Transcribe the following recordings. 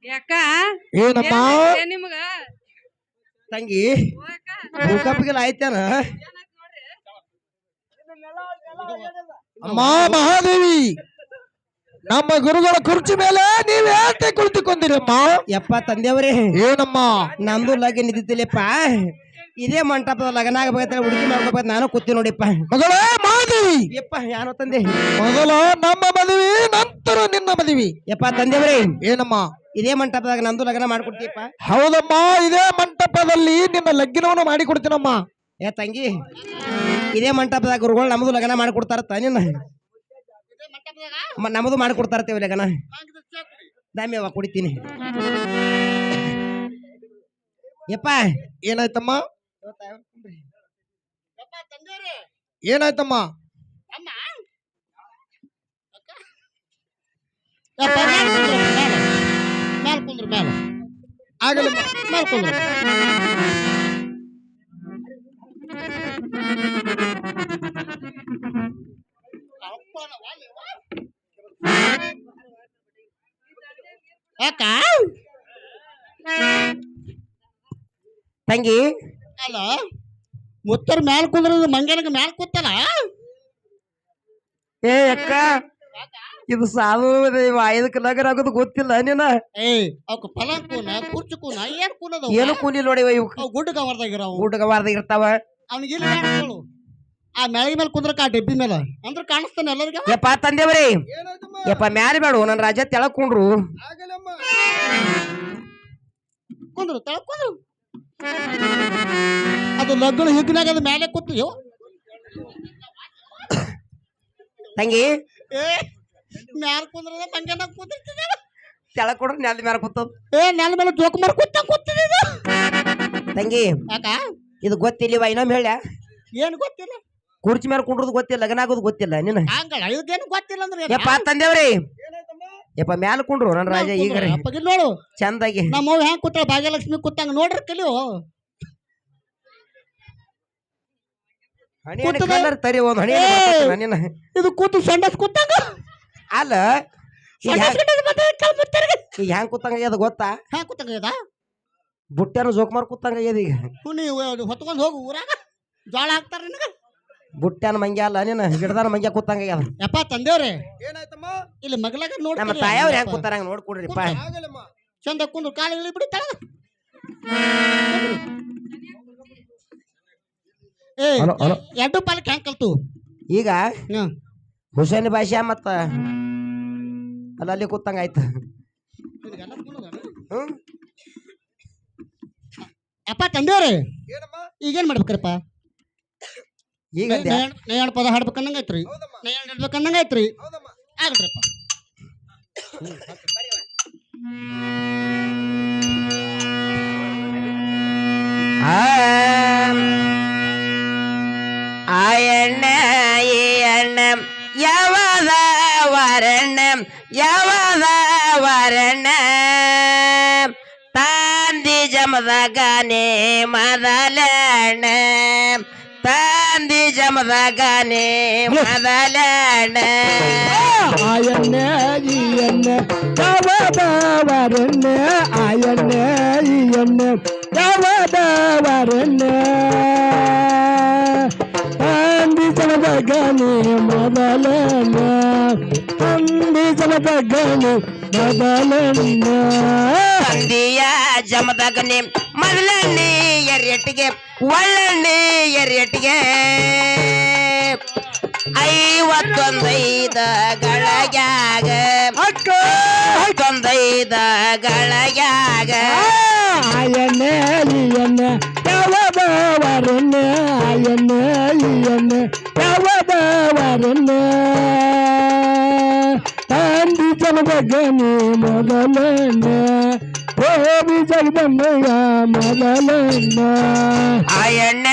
ಯಾಕ ಏನಮ್ಮ ನಿಮಗ ತಂಗಿ ಭೂಕಂಪಗೆಲ್ಲ ಆಯ್ತಾನ ಅಮ್ಮ ಮಹಾದೇವಿ ನಮ್ಮ ಗುರುಗಳ ಕುರ್ಚಿ ಮೇಲೆ ನೀವ್ ಯಾಕೆ ಕುಳಿತುಕೊಂಡಿರಮ್ಮ ಯಪ್ಪ ತಂದೆಯವರೇ ಏನಮ್ಮ ನಮ್ದು ಲಗ್ನ ನಿಂತಿಲ್ಲಪ್ಪ ಇದೇ ಮಂಟಪದ ಲಗ್ನ ಆಗಬೇಕಾದ್ರೆ ಹುಡುಗಿ ಮಾಡ್ಕೋಬೇಕು ನಾನು ಕೂತಿ ನೋಡಿಪ್ಪ ಮಗಳೇ ಮಹಾದೇವಿ ಯಪ್ಪ ಯಾರೋ ತಂದೆ ಮೊದಲ ನಮ್ಮ ಮದುವೆ ನಂತರ ನಿನ್ನ ಮದುವೆ ಯಪ್ಪ ತಂದೆಯವರೇ ಏನಮ್ಮ ಇದೇ ಮಂಟಪದಾಗ ನಂದು ಲಗ್ನ ಮಾಡ್ಕೊಡ್ತೀಯಪ್ಪ ಹೌದಮ್ಮ ಇದೇ ಮಂಟಪದಲ್ಲಿ ನಿನ್ನ ಲಗ್ನವನ್ನು ಮಾಡಿಕೊಡ್ತೀನಮ್ಮ ಏ ತಂಗಿ ಇದೇ ಮಂಟಪದಾಗ ಗುರುಗಳು ನಮ್ದು ಲಗ್ನ ಮಾಡ್ಕೊಡ್ತಾರ ನಿನ್ನ ನಮ್ಮದು ಮಾಡ್ಕೊಡ್ತಾರತ್ತೇವೆ ಲಗ್ನ ದಾಮ್ಯವ ಕುಡಿತೀನಿ ಯಪ್ಪ ಏನಾಯ್ತಮ್ಮ ಏನಾಯ್ತಮ್ಮ ಆಗಲ್ಲ ತಂಗಿ ಅಲ್ಲ ಮುತ್ತರ ಮ್ಯಾಲ ಕುಂದ್ರದ ಮಂಗನಗ ಮ್ಯಾಲ ಕೂತಲ್ಲ ಏ ಅಕ್ಕ ಇದು ಸಾವು ಐದಕ್ಕೆ ಲಗರ ಆಗೋದು ಗೊತ್ತಿಲ್ಲ ನೀನ ಅವಕ್ಕ ಪಲಂಕೂನ ಕುರ್ಚುಕೂನ ಏನ್ ಕೂನದ ಏನು ಕೂನಿಲ್ಲ ನೋಡಿ ಗುಡ್ಡಗ ಹೊರದಾಗಿರ ಊಟಗವಾರ್ದಾಗ ಇರ್ತಾವ ಅವನಿಗೆ ಆ ಮ್ಯಾಳಿಗೆ ಮೇಲೆ ಕುಂದ್ರಕ ಆ ಡಬ್ಬಿ ಮೇಲೆ ಅಂದ್ರ ಕಾಣಿಸ್ತಾನೆ ಎಲ್ಲರಿಗ ಯಪ್ಪ ತಂದೇವ್ರಿ ಯಪ್ಪ ಮ್ಯಾಲೆ ಬೇಡ ನನ್ನ ರಾಜ ತೆಳಕೊಂಡ್ರು ಕುಂದ್ರು ತೆಳಕೊಂಡ್ರು ಅದು ಲಗ್ನ ಹಿಗ್ನಾಗ ಅದು ಮ್ಯಾಲೆ ಕೂತು ತಂಗಿ ಮ್ಯಾಲ ಕುಂದ್ರದ ಮಂಗನ ಕೂತಿರ್ತಿದ ತೆಳಕೊಂಡ್ರು ನೆಲದ ಮ್ಯಾಲ ಕೂತದ ನೆಲ ಮೇಲೆ ಜೋಕ್ ಮಾರ್ ಕೂತಿದ ತಂಗಿ ಯಾಕ ಇದು ಗೊತ್ತಿಲ್ಲವ ಇನ್ನೊಮ್ಮೆ ಹೇಳ್ಯ ಏನ್ ಗೊತ್ತಿಲ್ಲ ಕುರ್ಚಿ ಮೇಲೆ ಕುಂಡ್ರದು ಗೊತ್ತಿಲ್ಲ ಲಗ್ನ ಆಗೋದು ಗೊತ್ತಿಲ್ಲ ನೀನು ಹಂಗಲ್ಲ ಇದಕ್ಕೇನು ಗೊತ್ತಿಲ್ಲ ಅಂದ್ರೆ ಯಪ್ಪ ತಂದೇವ್ರಿ ಯಪ್ಪ ಮ್ಯಾಲ ಕುಂಡ್ರು ನನ್ನ ರಾಜ ಈಗ ನೋಡು ಚಂದಾಗಿ ನಮ್ಮ ಹೆಂಗ್ ಕೂತಾಳ ಭಾಗ್ಯಲಕ್ಷ್ಮಿ ಕೂತಂಗ ನೋಡ್ರಿ ಕಲಿಯೋ ತರಿ ಒಂದ್ ಹಣಿ ಇದು ಕೂತು ಸಂಡಸ್ ಕೂತಂಗ ಅಲ್ಲ ಈಗ ಹೆಂಗ್ ಕೂತಂಗ ಆಗ್ಯದ ಗೊತ್ತಾ ಹ್ಯಾಂಗ ಕೂತಂಗ ಅದ ಬುಟ್ಟ್ಯಾನ ಜೋಕುಮಾರ್ ಕೂತಂಗ ಆಗ್ಯದ ಈಗ ನೀವು ಹೊತ್ಕೊಂಡ್ ಹೋಗು ಊರಾಗ ಜೋಳ ಹಾಕ್ತಾರ ನಿನಗ ಬುಟ್ಟ್ಯಾನ ಮಂಗ್ಯ ಅಲ್ಲ ನೀನು ಗಿಡದಾನ ಮಂಗ್ಯ ಕೂತಂಗ ಆಗ್ಯದ ಯಪ್ಪ ತಂದೇವ್ರಿ ಇಲ್ಲಿ ಮಗಲಾಗ ನೋಡಿ ನಮ್ಮ ತಾಯವ್ರ ಹೆಂಗ್ ಕೂತಾರ ನೋಡ್ಕೊಡ್ರಿಪ್ಪ ಚಂದ ಕುಂದ್ರು ಕಾಲಿಗೆ ಬಿಡಿತಾಳ ಎರಡು ಪಾಲಕ್ ಹೆಂಗ್ ಕಲ್ತು ಈಗ ಹುಸೇನ್ ಭಾಷೆ ಮತ್ತ ಅಲ್ಲಿ ಕೂತಂಗ ಆಯ್ತು ಅಪ್ಪ ತಂದೇವ್ರಿ ಈಗೇನ್ ಮಾಡ್ಬೇಕ್ರಪ್ಪ ಈಗ ನಾ ಪದ ಹಾಡ್ಬೇಕನ್ನಂಗ ಐತ್ರಿ ನಾ ಹೇಳ್ಬೇಕನ್ನಂಗ ಐತ್ರಿ ಆಗಲ್ರಿಪ್ಪ ಆ ಎಣ್ಣ ಈ ಎಣ್ಣ ಯಾವದ ವರಣ್ಣ ಯಾವದ ವರಣ್ಣ ತಾಂದಿ ಜಮದಗನೆ ಮೊದಲಣ್ಣ ತಾಂದಿ ಜಮದಗನೆ ಮೊದಲಣ್ಣ ಆಯಣ್ಣ ಈ ಎಣ್ಣ ಯಾವದ ವರಣ್ಣ ಆಯಣ್ಣ ಈ ಎಣ್ಣ ಯಾವದ ವರಣ್ಣ ತಂದಿ ಜಮದಗನೆ ಮೊದಲಣ್ಣ ತಂದಿ ಜಮದಗನೆ ಮೊದಲಣ್ಣ ತಂದಿಯ ಜಮದಗನೆ ಮೊದಲಣ್ಣೆ ಎರೆಟ್ಟಿಗೆ ಒಳ್ಳಣ್ಣೆ ಎರೆಟ್ಟಿಗೆ 51 ಗಳಗ್ಯಾಗ 51 ಗಳಗ್ಯಾಗ ಆಯಣ್ಣ ಈಯಣ್ಣ ಯಾವದ ವರಣ್ಣ ಆಯಣ್ಣ ಈಯಣ್ಣ ಯಾವದ ವರಣ್ಣ ತಂದಿ ಜಮದಗನೆ ಮೊದಲಣ್ಣ ಹೋಗಿ ಜಗದಮ್ಮಯ್ಯ ಮೊದಲಣ್ಣ ಆಯಣ್ಣ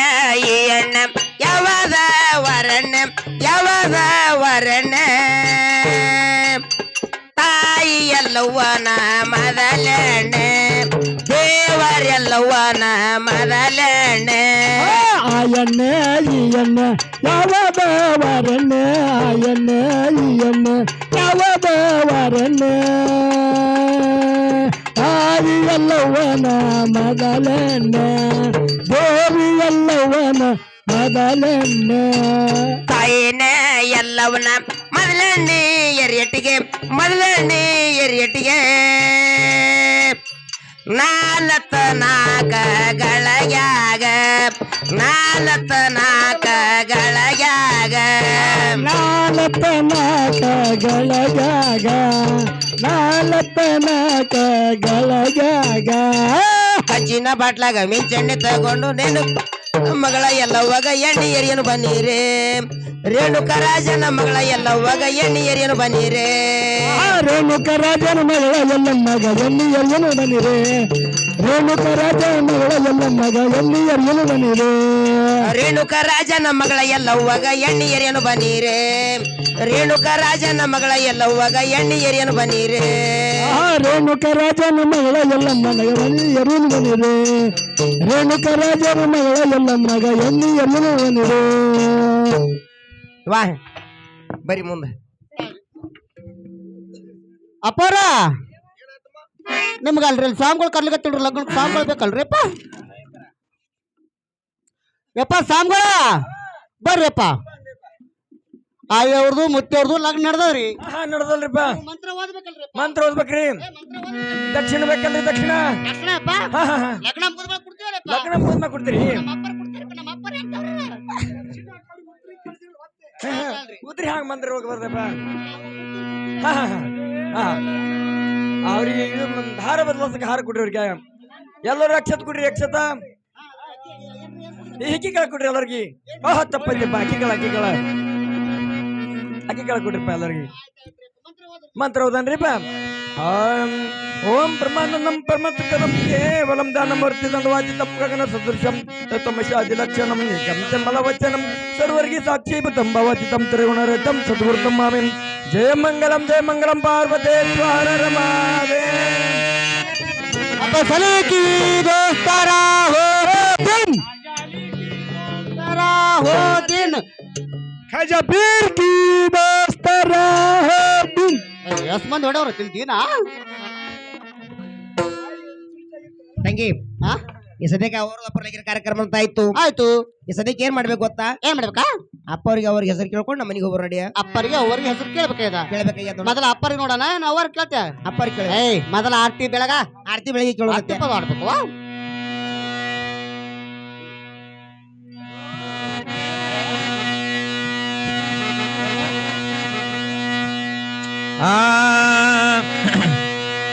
ಈ ಅಣ್ಣ ಯಾವದ ವರಣ್ಣ ಯಾವದ ವರಣ್ಣ ತಾಯಿ ಎಲ್ಲವ್ವನ ಮೊದಲಣ್ಣ ದೇವರೆಲ್ಲವ್ವನ ಮೊದಲಣ್ಣ ಆಯಣ್ಣ ಈಯಣ್ಣ ಯಾವದ ವರಣ್ಣ ಆಯಣ್ಣ ಮೊದಲನೆ ದೇವಿ ಎಲ್ಲವನ ಮೊದಲನೆ ತಾಯಿನೇ ಎಲ್ಲವನ ಮೊದಲನೇ ಎರಿಯಟ್ಟಿಗೆ ಮೊದಲನೇ ಎರಿಯಟ್ಟಿಗೆ ನಾಲತ್ತ ನಾಕಗಳಗ್ಯಾಗ ನಾಲತ್ತ ನಾಕಗಳಗ್ಯಾಗ ನಾಲತ್ತ ನಾಕಗಳಗ್ಯಾಗ ನಾಲತ್ತ ನಾಕಗಳಗ್ಯಾಗ ಕಚ್ಚಿನ ಬಾಟ್ಲಾಗ ಮಿಂಚೆಣ್ಣೆ ತಗೊಂಡು ನೇನು ಮಗಳ ಎಲ್ಲವಾಗ ಎಣ್ಣೆ ಎರಿಯನು ಬನ್ನೀರೇ ರೇಣುಕ ರಾಜನ ಮಗಳ ಎಲ್ಲವಾಗ ಎಣ್ಣೆ ಎರಿಯನು ಬನ್ನೀರೇ ರೇಣುಕ ರಾಜನ ಮಗಳ ಎಲ್ಲಮ್ಮಗ ಎಣ್ಣೆ ಎರಿಯನು ಬನ್ನಿರೇ ರೇಣುಕ ರಾಜನ ಮಗಳ ಎಲ್ಲಮ್ಮಗ ಎಣ್ಣೆ ಎರಿಯನು ಬನ್ನಿರೇ ರೇಣುಕ ರಾಜನ ಮಗಳ ಎಲ್ಲವಾಗ ಎಣ್ಣೆ ಎರಿಯನು ಬನ್ನೀರೇ ರೇಣುಕ ರಾಜನ ಮಗಳ ಎಲ್ಲವಾಗ ಎಣ್ಣೆ ಎರಿಯನು ಬನ್ನೀರೇ ರೇಣುಕ ರಾಜನ ಮಗಳ ಎಲ್ಲಮ್ಮಗ ಎಣ್ಣೆ ಎರಿಯನು ಬನ್ನಿರೇ ರೇಣುಕ ರಾಜನ ಮಗಳ ಎಲ್ಲಮ್ಮಗ ಎಣ್ಣೆ ಎರಿಯನು ಬನ್ನಿರೇ ವಾ ಬರಿ ಮುಂದೆ ಅಪ್ಪಾರ ನಿಮ್ಗಲ್ರಿ ಸಾಮ್ಗಳು ಕರ್ಲಿಕತ್ತಿಲ್ರಿ ಲಗ್ನಕ್ಕೆ ಸಾಮ್ಗಳು ಬೇಕಲ್ರಿ ಅಪ್ಪ ಯಪ್ಪ ಸಾಮ್ಗಳ ಬರ್ರಿಪ್ಪ ಆಯವ್ರದು ಮುತ್ತವ್ರದು ಲಗ್ನ ನಡೆದವ್ರಿ ನಡ್ದಲ್ರಿಪ್ಪ ಮಂತ್ರ ಓದ್ಬೇಕಲ್ರಿ ಮಂತ್ರ ಓದ್ಬೇಕ್ರಿ ದಕ್ಷಿಣ ಬೇಕಲ್ರಿ ದಕ್ಷಿಣ ಲಗ್ನ ಮುಗಿದ್ಮೇಲೆ ಕೊಡ್ತೀವಲ್ಲಪ್ಪ ಲಗ್ನ ಮುಗಿದ್ಮೇಲೆ ಕೊಡ್ತೀರಿ ನಮ್ಮ ಅಪ್ಪರ್ ಕೊಡ್ತೀರಪ್ಪ ನಮ್ಮ ಅಪ್ಪರ್ ಉದ್ರಿ ಹಂಗ ಮಂತ್ರ ಹೋಗಿ ಬರ್ದಪ್ಪ ಅವ್ರಿಗೆ ಇದು ಹಾರ ಬದಲಾಸಕ್ಕೆ ಹಾರ ಕೊಡ್ರಿ ಅವ್ರಿಗೆ ಎಲ್ಲರೂ ಅಕ್ಷತ್ ಕೊಡ್ರಿ ಅಕ್ಷತ ಈ ಹಿಕ್ಕಿಗಳ ಕೊಡ್ರಿ ಎಲ್ಲರಿಗೆ ತಪ್ಪಲ್ಲಿಪ್ಪ ಅಕ್ಕಿಗಳ ಕೊಡ್ರಿಪ್ಪ ಎಲ್ಲರಿಗೆ ಮಂತ್ರ ಹೌದನ್ರಿಪ್ಪ ಓಂ ಬ್ರಹ್ಮಾನಂದಂ ಪರಮತ್ಕರಂ ಕೇವಲಂ ದಾನಮೂರ್ತಿ ವಾಚಿತಂ ಗಗನ ಸದೃಶಂ ತತ್ವಮಶಾದಿ ಲಕ್ಷಣಂ ಏಕಂ ಬಲವಚನಂ ಸರ್ವರ್ಗಿ ಸಾಕ್ಷೀಭೂತಂ ಭವತಿ ತಂ ತ್ರಿಗುಣರಹಿತಂ ಸದ್ಗುರುತಂ ಮಾಮಿಂ ಜಯ ಮಂಗಲಂ ಪಾರ್ವತೇಶ್ವರ ರಮಾದೇ ಅಪ್ಪ ಸಲಕಿ ದೋಸ್ತರ ಹೋ ದಿನ್ ಖಜ ಪೀರ್ ಕಿ ದೋಸ್ತರ ಹೋ ದಿನ್ ಎಷ್ಟು ಮಂದಿ ಹೊಡೆಯವ್ರ ತಿಂತೀನಾ ತಂಗಿ ಈ ಸದ್ಯಕ್ಕೆ ಅವರು ಅಪ್ಪರಿಗೆ ಕಾರ್ಯಕ್ರಮ ಅಂತ ಆಯ್ತು ಆಯ್ತು ಈ ಸದ್ಯಕ್ಕೆ ಏನ್ ಮಾಡ್ಬೇಕು ಗೊತ್ತಾ ಏನ್ ಮಾಡ್ಬೇಕಾ ಅಪ್ಪ ಅವ್ರಿಗೆ ಹೆಸರು ಕೇಳ್ಕೊಂಡು ನಮ್ಮ ಮನೆಗೆ ಹೋಗೋರು ನಡಿಯ ಅಪ್ಪರಿಗೆ ಅವ್ರಿಗೆ ಹೆಸರು ಕೇಳ್ಬೇಕಾಯ್ದ ಕೇಳ್ಬೇಕಾಗ್ಯದ ಮೊದಲ ಅಪ್ಪರಿಗೆ ನೋಡೋಣ ಅವ್ರ ಕೇಳ್ತೆ ಅಪ್ಪರಿಗೆ ಕೇಳ ಏಯ್ ಮೊದಲ ಆರ್ತಿ ಬೆಳಗ ಆರ್ತಿ ಬೆಳಿಗ್ಗೆ ಕೇಳೋದಕ್ಕೆ ಆರ್ತಿ ಪದ ಆಡ್ಬೇಕು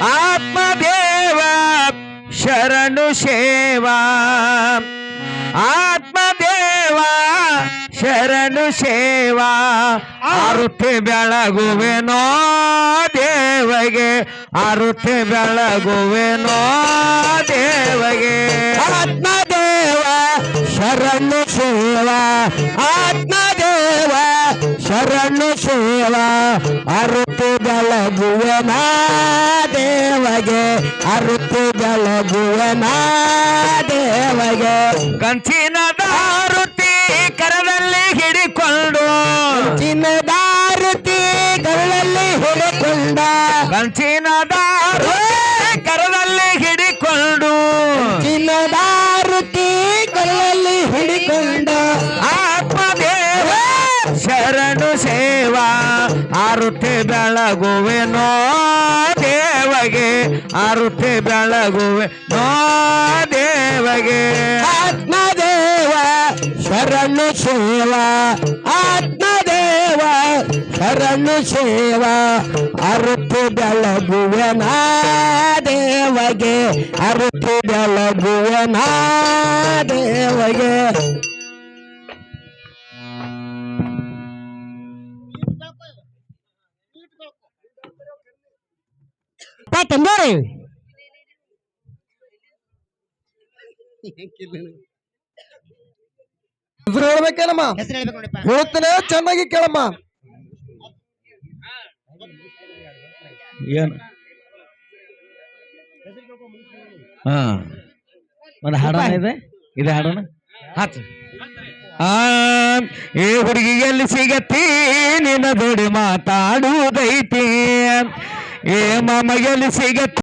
ಆತ್ಮದೇವ ಶರಣು ಸೇವಾ ಆತ್ಮದೇವ ಶರಣು ಸೇವಾ ಆರುತಿ ಬೆಳಗುವೆನೋ ದೇವಗೆ ಆರುತಿ ಬೆಳಗುವೆನೋ ದೇವಗೆ ಆತ್ಮದೇವ ಶರಣು ಸೇವಾ ಆತ್ಮದೇವ ಶರಣು ಸೇವಾ ಅರುತಿ ಬೆಳಗುವೆನ ದೇವಗೆ ಅರುತಿ ಬೆಳಗುವೆನ ದೇವಗೆ ಕಂಚಿನದಾರುತಿ ಕರದಲ್ಲಿ ಹಿಡಿಕೊಂಡು ಚಿನ್ನದಾರುತಿ ಕರದಲ್ಲಿ ಹಿಡಿಕೊಂಡ ಕಂಚಿನದಾರುತಿ ಕರದಲ್ಲಿ ಹಿಡಿಕೊಂಡು ಚಿನ್ನದಾರುತಿ ಕರದಲ್ಲಿ ಹಿಡಿಕೊಂಡ ಆತ್ಮದೇವ ಶರಣು ಸೇವಾ ಆರುತಿ ಬೆಳಗುವೆನೋ ದೇವಗೆ ಆರುತಿ ಬೆಳಗುವೆನೋ ದೇವಗೆ ಆತ್ಮದೇವ ಶರಣು ಸೇವಾ ಆತ್ಮದೇವ ಶರಣು ಸೇವಾ ಅರುತಿ ಬೆಳಗುವೆನ ದೇವಗೆ ಅರುತಿ ಬೆಳಗುವೆನ ದೇವಗೆ ತಂದೋರಿ ಹೆಸರು ಹೇಳ್ಬೇಕೇನಮ್ಮ ಹೆಸರು ಹೇಳ್ಬೇಕು ನೋಡಿಪ್ಪ ಹೇಳ್ತೇನೆ ಚೆನ್ನಾಗಿ ಕೇಳಮ್ಮ ಏನು ಒಂದು ಹಾಡೋಣ ಇದೆ ಹಾಡೋಣ ಹಾಚ್ ಈ ಹುಡುಗಿ ಎಲ್ಲಿ ಸಿಗತ್ತಿ ನಿನ್ನ ದೊಡಿ ಮಾತಾಡುವುದೈತಿ ಏ ಮಾಮ ಎಲ್ಲಿ ಸಿಗತ್ತಿ